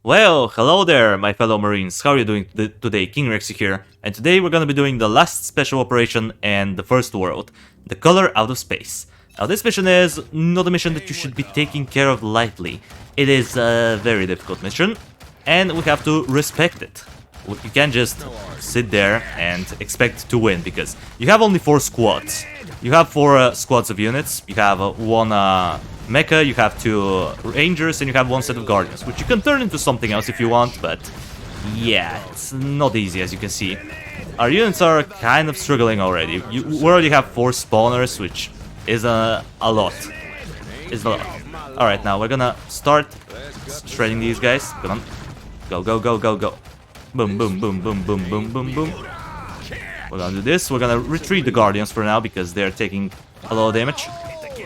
Well, hello there, my fellow Marines. How are you doing today? King Rexy here, and today we're gonna be doing the last special operation and the first world, the Color Out of Space. Now, this mission is not a mission that you should be taking care of lightly. It is a very difficult mission, and we have to respect it. You can't just sit there and expect to win, because you have only 4 squads. You have 4 squads of units, you have 1 mecha, you have 2 rangers, and you have 1 set of guardians, which you can turn into something else if you want, but yeah, it's not easy, as you can see. Our units are kind of struggling already. We already have 4 spawners, which is a lot. It's a lot. Alright, now we're gonna start shredding these guys. Come on. Go, go, go, go, go. Boom, boom, boom, boom, boom, boom, boom, boom. We're gonna do this. We're gonna retreat the guardians for now, because they're taking a lot of damage.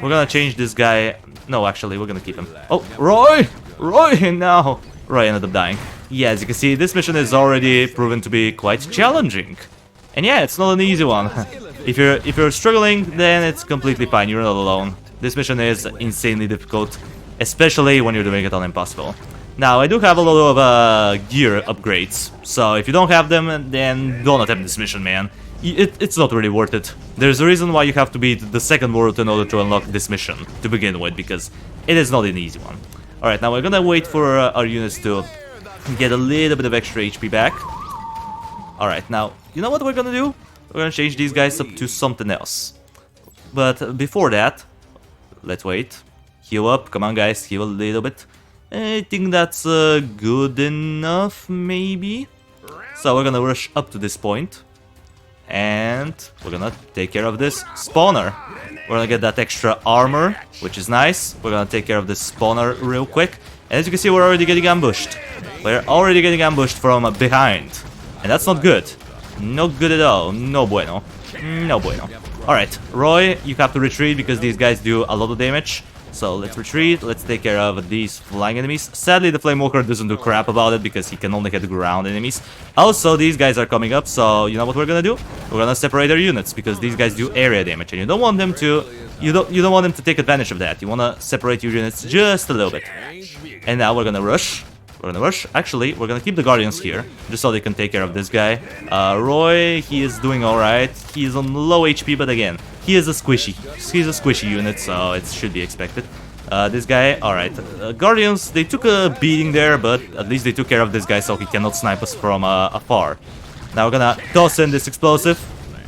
We're gonna change this guy. No, actually, we're gonna keep him. Oh, Roy! Roy, now! Roy ended up dying. Yeah, as you can see, this mission is already proven to be quite challenging. And yeah, it's not an easy one. If you're struggling, then it's completely fine. You're not alone. This mission is insanely difficult, especially when you're doing it on impossible. Now, I do have a lot of gear upgrades, so if you don't have them, then don't attempt this mission, man. It's not really worth it. There's a reason why you have to beat the second world in order to unlock this mission to begin with, because it is not an easy one. Alright, now we're gonna wait for our units to get a little bit of extra HP back. Alright, now, you know what we're gonna do? We're gonna change these guys up to something else. But before that, let's wait. Heal up, come on guys, heal a little bit. I think that's good enough, maybe? So we're gonna rush up to this point. And we're gonna take care of this spawner. We're gonna get that extra armor, which is nice. We're gonna take care of this spawner real quick. And as you can see, we're already getting ambushed. We're already getting ambushed from behind. And that's not good. Not good at all. No bueno. No bueno. Alright, Roy, you have to retreat because these guys do a lot of damage. So let's retreat, let's take care of these flying enemies. Sadly, the Flamewalker doesn't do crap about it because he can only hit ground enemies. Also, these guys are coming up, so you know what we're gonna do? We're gonna separate our units because these guys do area damage, and you don't want them to want them to take advantage of that. You wanna separate your units just a little bit. And now we're gonna rush. We're gonna rush. Actually, we're gonna keep the guardians here, just so they can take care of this guy. Roy, he is doing alright. He is on low HP, but again, he is a squishy. He's a squishy unit, so it should be expected. This guy, alright. Guardians, they took a beating there, but at least they took care of this guy, so he cannot snipe us from afar. Now we're gonna toss in this explosive,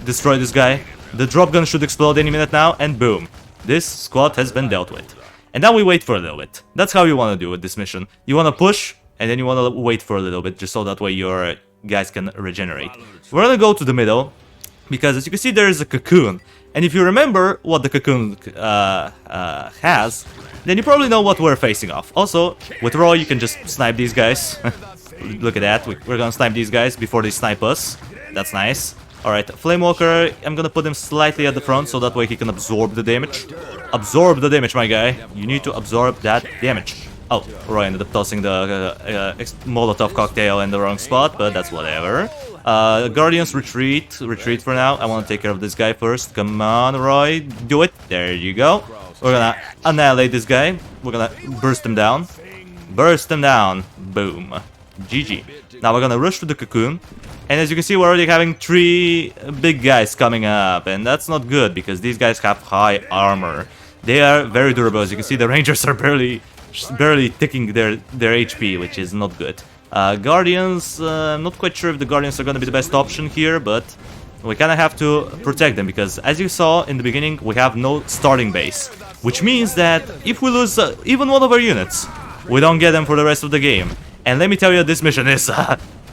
destroy this guy. The drop gun should explode any minute now, and boom. This squad has been dealt with. And now we wait for a little bit. That's how you want to do with this mission. You want to push, and then you want to wait for a little bit, just so that way your guys can regenerate. We're gonna go to the middle, because as you can see, there is a cocoon. And if you remember what the cocoon has, then you probably know what we're facing off. Also, with Roy, you can just snipe these guys. Look at that, we're gonna snipe these guys before they snipe us. That's nice. Alright, Flamewalker, I'm gonna put him slightly at the front, so that way he can absorb the damage. Absorb the damage, my guy. You need to absorb that damage. Oh, Roy ended up tossing the Molotov cocktail in the wrong spot, but that's whatever. Guardians, retreat. Retreat for now. I want to take care of this guy first. Come on, Roy. Do it. There you go. We're gonna annihilate this guy. We're gonna burst him down. Burst him down. Boom. GG. Now we're gonna rush to the cocoon. And as you can see, we're already having 3 big guys coming up. And that's not good, because these guys have high armor. They are very durable. As you can see, the rangers are barely ticking their HP, which is not good. Guardians, I'm not quite sure if the Guardians are going to be the best option here, but we kind of have to protect them, because as you saw in the beginning, we have no starting base. Which means that if we lose even one of our units, we don't get them for the rest of the game. And let me tell you, this mission is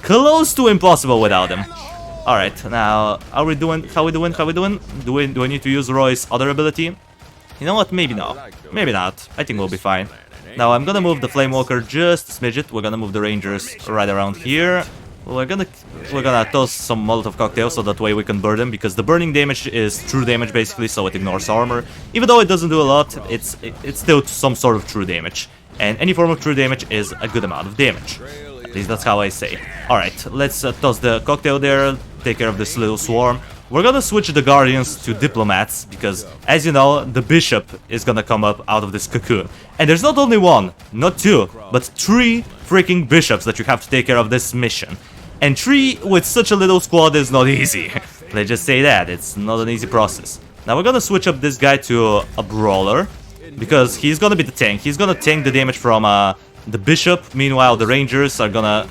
close to impossible without them. Alright, now, how we doing? How we doing? Do I need to use Roy's other ability? You know what? Maybe not. Maybe not. I think we'll be fine. Now I'm gonna move the Flamewalker just a smidget. We're gonna move the Rangers right around here. We're gonna toss some Molotov cocktails, so that way we can burn them, because the burning damage is true damage basically, so it ignores armor. Even though it doesn't do a lot, it's still some sort of true damage. And any form of true damage is a good amount of damage. At least that's how I say. Alright, let's toss the cocktail there, take care of this little swarm. We're gonna switch the Guardians to Diplomats, because, as you know, the Bishop is gonna come up out of this cocoon. And there's not only 1, not 2, but 3 freaking bishops that you have to take care of this mission. And 3 with such a little squad is not easy. Let's just say that, it's not an easy process. Now we're gonna switch up this guy to a brawler, because he's gonna be the tank. He's gonna tank the damage from the bishop. Meanwhile, the rangers are gonna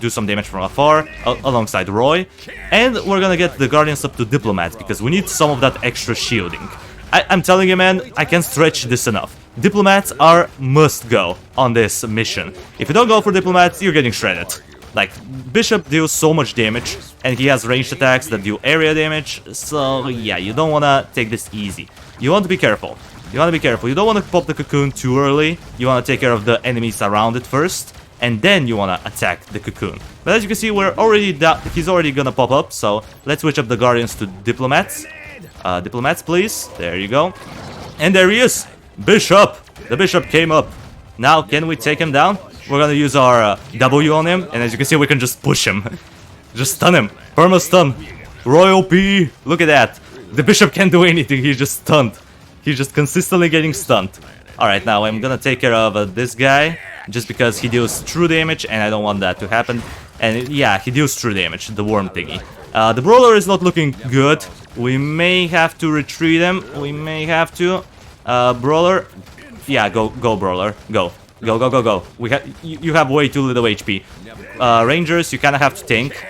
do some damage from afar alongside Roy. And we're gonna get the guardians up to diplomats, because we need some of that extra shielding. I'm telling you, man, I can't stretch this enough. Diplomats are must go on this mission. If you don't go for diplomats, you're getting shredded. Like, Bishop deals so much damage, and he has ranged attacks that do area damage, so yeah, you don't wanna take this easy. You want to be careful. You want to be careful. You don't want to pop the cocoon too early. You want to take care of the enemies around it first, and then you want to attack the cocoon. But as you can see, he's already gonna pop up, so let's switch up the guardians to diplomats. Diplomats, please. There you go. And there he is! Bishop! The bishop came up. Now, can we take him down? We're gonna use our W on him, and as you can see, we can just push him. Just stun him. Perma stun. Royal P! Look at that. The bishop can't do anything, he's just stunned. He's just consistently getting stunned. Alright, now I'm gonna take care of this guy, just because he deals true damage, and I don't want that to happen. And yeah, he deals true damage, the worm thingy. The brawler is not looking good. We may have to retreat him. We may have to. Brawler. Yeah, go brawler. Go. Go. You have way too little HP. Rangers, you kind of have to tank.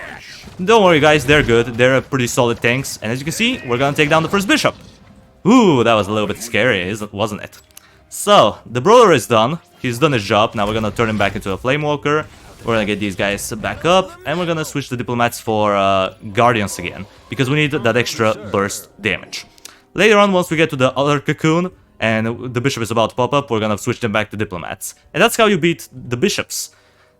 Don't worry, guys, they're good. They're pretty solid tanks. And as you can see, we're gonna take down the first bishop. Ooh, that was a little bit scary, wasn't it? So, the brawler is done. He's done his job. Now we're gonna turn him back into a flame walker. We're gonna get these guys back up, and we're gonna switch the diplomats for guardians again, because we need that extra burst damage. Later on, once we get to the other cocoon, and the bishop is about to pop up, we're gonna switch them back to diplomats. And that's how you beat the bishops.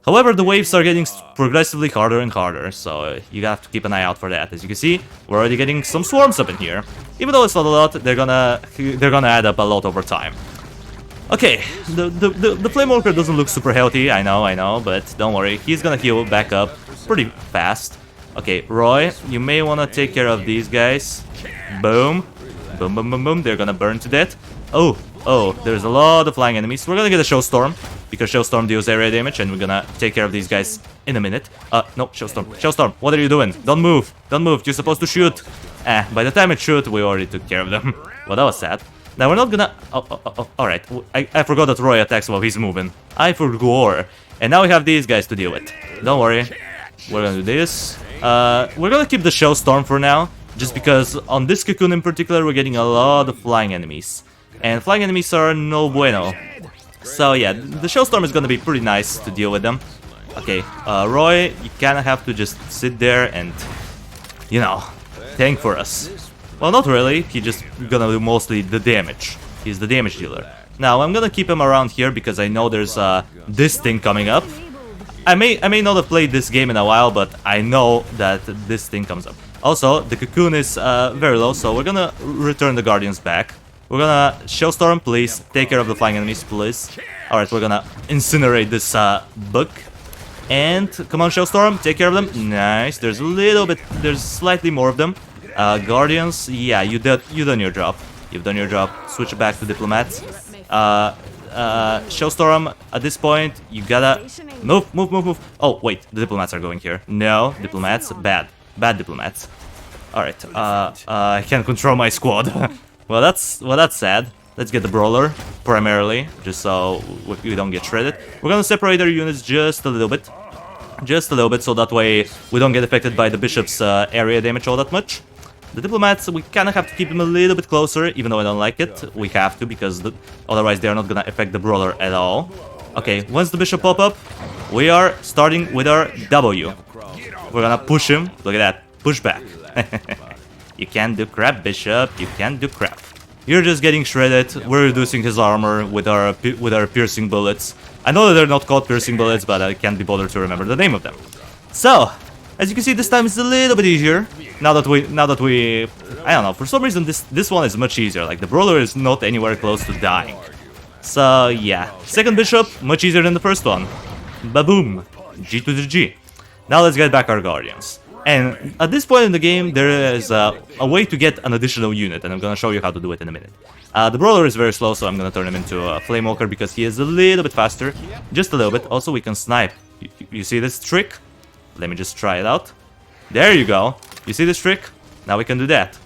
However, the waves are getting progressively harder and harder, so you have to keep an eye out for that. As you can see, we're already getting some swarms up in here. Even though it's not a lot, they're gonna add up a lot over time. Okay, the Flame Walker doesn't look super healthy, I know, but don't worry, he's gonna heal back up pretty fast. Okay, Roy, you may wanna take care of these guys. Boom. Boom, they're gonna burn to death. Oh, there's a lot of flying enemies. We're gonna get a Showstorm, because Showstorm deals area damage, and we're gonna take care of these guys in a minute. No, Showstorm, what are you doing? Don't move, you're supposed to shoot. By the time it shoot, we already took care of them. Well, that was sad. Now we're not gonna... alright, I forgot that Roy attacks while he's moving. I forgot. And now we have these guys to deal with. Don't worry, we're gonna do this. We're gonna keep the Shellstorm for now, just because on this cocoon in particular, we're getting a lot of flying enemies. And flying enemies are no bueno. So yeah, the Shellstorm is gonna be pretty nice to deal with them. Okay, Roy, you kinda have to just sit there and, you know, tank for us. Well, not really, he's just gonna do mostly the damage. He's the damage dealer. Now, I'm gonna keep him around here because I know there's this thing coming up. I may not have played this game in a while, but I know that this thing comes up. Also, the cocoon is very low, so we're gonna return the guardians back. We're gonna Shellstorm, please. Take care of the flying enemies, please. Alright, we're gonna incinerate this book. And, come on, Shellstorm, take care of them. Nice, there's slightly more of them. Guardians, yeah, you've done your job. You've done your job. Switch back to diplomats. Shellstorm, at this point, you gotta... Move. Oh, wait, the diplomats are going here. No, diplomats, bad diplomats. Alright, I can't control my squad. Well, that's sad. Let's get the brawler, primarily, just so we don't get shredded. We're gonna separate our units just a little bit. So that way we don't get affected by the bishop's area damage all that much. The diplomats, we kind of have to keep them a little bit closer, even though I don't like it. We have to, because otherwise they are not gonna affect the brawler at all. Okay, once the bishop pop up, we are starting with our W. We're gonna push him. Look at that, push back. You can't do crap, bishop. You can't do crap. You're just getting shredded. We're reducing his armor with our piercing bullets. I know that they're not called piercing bullets, but I can't be bothered to remember the name of them. So, as you can see, this time it's a little bit easier. Now that we, I don't know, for some reason this one is much easier. Like, the brawler is not anywhere close to dying. So yeah, second bishop, much easier than the first one. Ba-boom, G to the G. Now let's get back our guardians. And at this point in the game, there is a way to get an additional unit, and I'm gonna show you how to do it in a minute. The Brawler is very slow, so I'm gonna turn him into a Flamewalker because he is a little bit faster. Just a little bit. Also, we can snipe. You see this trick? Let me just try it out. There you go. You see this trick? Now we can do that.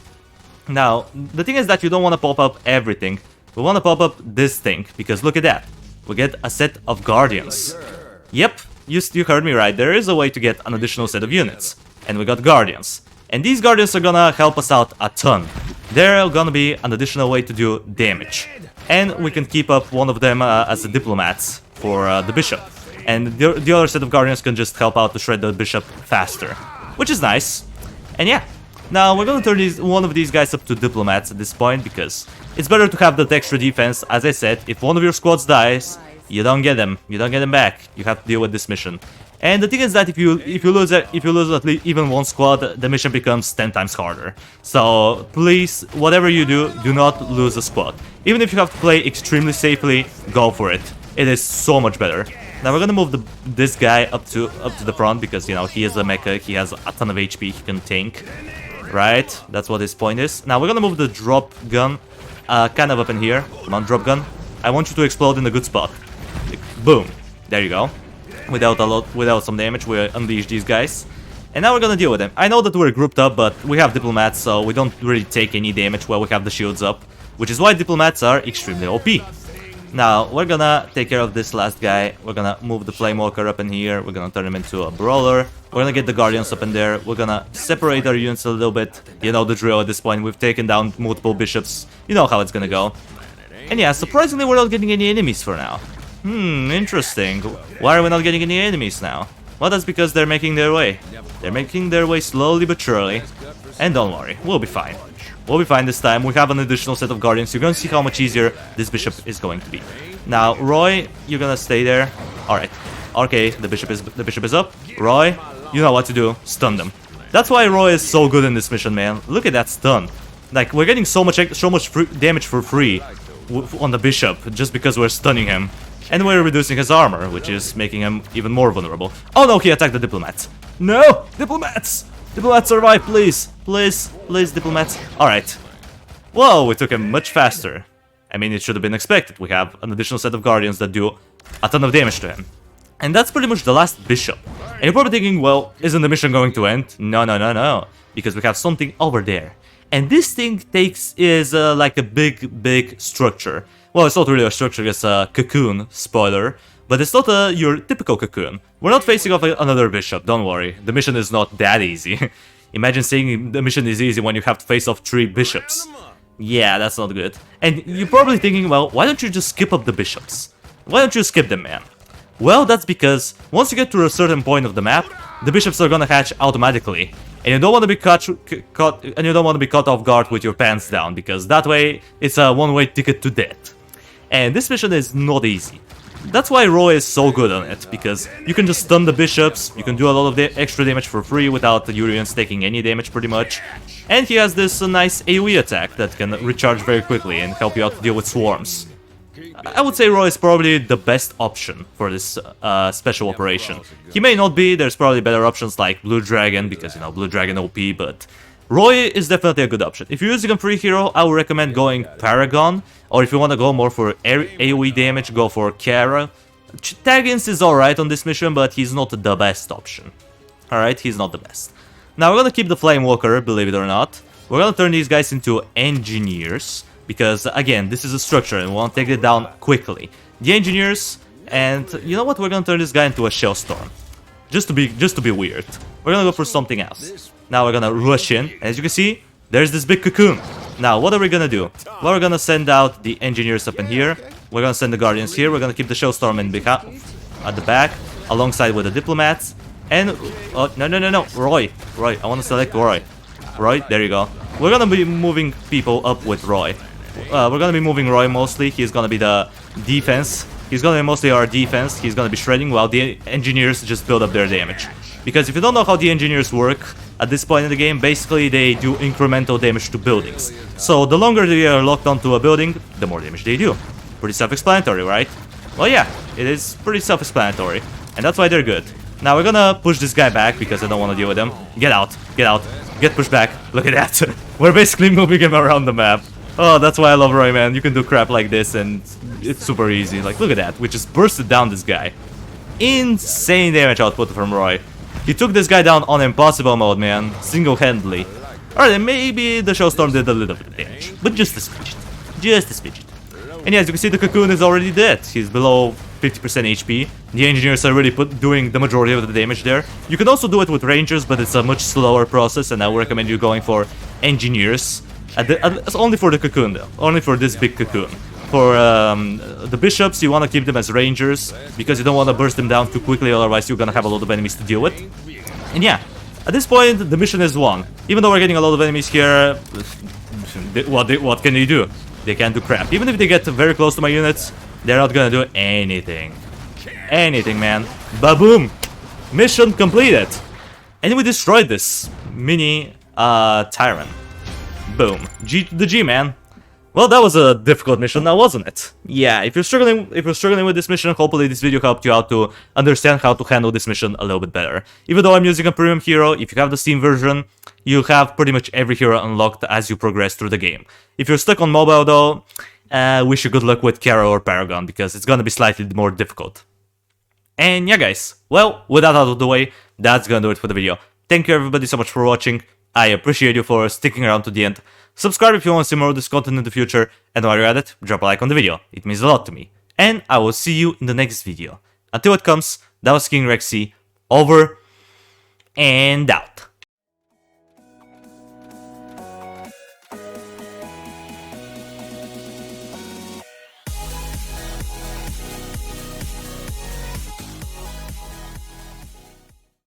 Now, the thing is that you don't want to pop up everything. We want to pop up this thing, because look at that. We get a set of Guardians. Yep, you heard me right. There is a way to get an additional set of units. And we got Guardians. And these Guardians are gonna help us out a ton. They're gonna be an additional way to do damage. And we can keep up one of them as the Diplomats for the Bishop. And the other set of Guardians can just help out to shred the Bishop faster. Which is nice. And yeah. Now we're gonna turn one of these guys up to Diplomats at this point, because it's better to have that extra defense. As I said, if one of your squads dies, you don't get them. You don't get them back. You have to deal with this mission. And the thing is that if you lose at least even one squad, the mission becomes 10 times harder. So please, whatever you do, do not lose a squad. Even if you have to play extremely safely, go for it. It is so much better. Now we're gonna move this guy up to the front, because you know he is a mecha. He has a ton of HP. He can tank. Right, that's what his point is. Now we're gonna move the drop gun kind of up in here. Come on, drop gun. I want you to explode in a good spot. Boom. There you go. Without some damage, we unleash these guys. And now we're gonna deal with them. I know that we're grouped up, but we have Diplomats, so we don't really take any damage while we have the shields up. Which is why Diplomats are extremely OP. Now, we're gonna take care of this last guy. We're gonna move the Flamewalker up in here. We're gonna turn him into a Brawler. We're gonna get the Guardians up in there. We're gonna separate our units a little bit. You know the drill at this point. We've taken down multiple bishops. You know how it's gonna go. And yeah, surprisingly, we're not getting any enemies for now. Interesting. Why are we not getting any enemies now? Well, that's because they're making their way. They're making their way slowly but surely. And don't worry, we'll be fine. We'll be fine this time. We have an additional set of Guardians. You're gonna see how much easier this Bishop is going to be. Now, Roy, you're gonna stay there. Alright. Okay, the Bishop is up. Roy, you know what to do. Stun them. That's why Roy is so good in this mission, man. Look at that stun. Like, we're getting so much damage for free on the Bishop just because we're stunning him. And we're reducing his armor, which is making him even more vulnerable. Oh no, he attacked the Diplomats. No! Diplomats! Diplomats survive, please! Please, Diplomats. Alright. Whoa, we took him much faster. I mean, it should have been expected. We have an additional set of Guardians that do a ton of damage to him. And that's pretty much the last Bishop. And you're probably thinking, well, isn't the mission going to end? No. Because we have something over there. And this thing is like a big structure. Well, it's not really a structure, it's a cocoon, spoiler. But it's not your typical cocoon. We're not facing off another Bishop, don't worry. The mission is not that easy. Imagine saying the mission is easy when you have to face off 3 Bishops. Yeah, that's not good. And you're probably thinking, well, why don't you just skip up the Bishops? Why don't you skip them, man? Well, that's because once you get to a certain point of the map, the Bishops are gonna hatch automatically. And you don't want to be caught off guard with your pants down, because that way it's a one-way ticket to death. And this mission is not easy. That's why Roy is so good on it, because you can just stun the Bishops, you can do a lot of extra damage for free without the Urians taking any damage pretty much. And he has this nice AoE attack that can recharge very quickly and help you out to deal with swarms. I would say Roy is probably the best option for this special operation. He may not be, there's probably better options like Blue Dragon, because, you know, Blue Dragon OP, but Roy is definitely a good option. If you're using a free hero, I would recommend going Paragon, or if you want to go more for AoE damage, go for Kara. Taggins is alright on this mission, but he's not the best option. Alright, he's not the best. Now we're gonna keep the Flamewalker, believe it or not. We're gonna turn these guys into Engineers, because again, this is a structure and we want to take it down quickly. The Engineers, and you know what, we're gonna turn this guy into a Shellstorm. Just to be weird. We're gonna go for something else. Now we're gonna rush in, and as you can see, there's this big cocoon. Now, what are we gonna do? Well, we're gonna send out the Engineers up in here. We're gonna send the Guardians here. We're gonna keep the Shellstorm at the back, alongside with the Diplomats. And, oh, no, Roy, I wanna select Roy. Roy, there you go. We're gonna be moving people up with Roy. We're gonna be moving Roy mostly. He's gonna be the defense. He's gonna be mostly our defense. He's gonna be shredding while the Engineers just build up their damage. Because if you don't know how the Engineers work, at this point in the game, basically they do incremental damage to buildings. So the longer they are locked onto a building, the more damage they do. Pretty self-explanatory, right? Well, yeah, it is pretty self-explanatory. And that's why they're good. Now we're gonna push this guy back because I don't want to deal with him. Get out, get pushed back. Look at that. We're basically moving him around the map. Oh, that's why I love Roy, man. You can do crap like this and it's super easy. Like, look at that. We just bursted down this guy. Insane damage output from Roy. He took this guy down on impossible mode, man. Single-handedly. Alright, and maybe the Shellstorm did a little bit of damage. But just a smidget. Just a smidget. And yeah, as you can see, the Cocoon is already dead. He's below 50% HP. The Engineers are really doing the majority of the damage there. You can also do it with Rangers, but it's a much slower process, and I would recommend you going for Engineers. Only for the Cocoon, though. Only for this big Cocoon. For the Bishops, you want to keep them as Rangers, because you don't want to burst them down too quickly, otherwise you're gonna have a lot of enemies to deal with. And yeah, at this point, the mission is won. Even though we're getting a lot of enemies here, what can they do? They can't do crap. Even if they get very close to my units, they're not gonna do anything. Anything, man. Ba-boom! Mission completed! And we destroyed this mini Tyrant. Boom. The G, man. Well, that was a difficult mission now, wasn't it? Yeah, if you're struggling with this mission, hopefully this video helped you out to understand how to handle this mission a little bit better. Even though I'm using a premium hero, if you have the Steam version, you have pretty much every hero unlocked as you progress through the game. If you're stuck on mobile though, wish you good luck with Kara or Paragon, because it's gonna be slightly more difficult. And yeah guys, well, with that out of the way, that's gonna do it for the video. Thank you everybody so much for watching. I appreciate you for sticking around to the end. Subscribe if you want to see more of this content in the future, and while you're at it, drop a like on the video. It means a lot to me. And I will see you in the next video. Until it comes, that was King Rexy, over and out.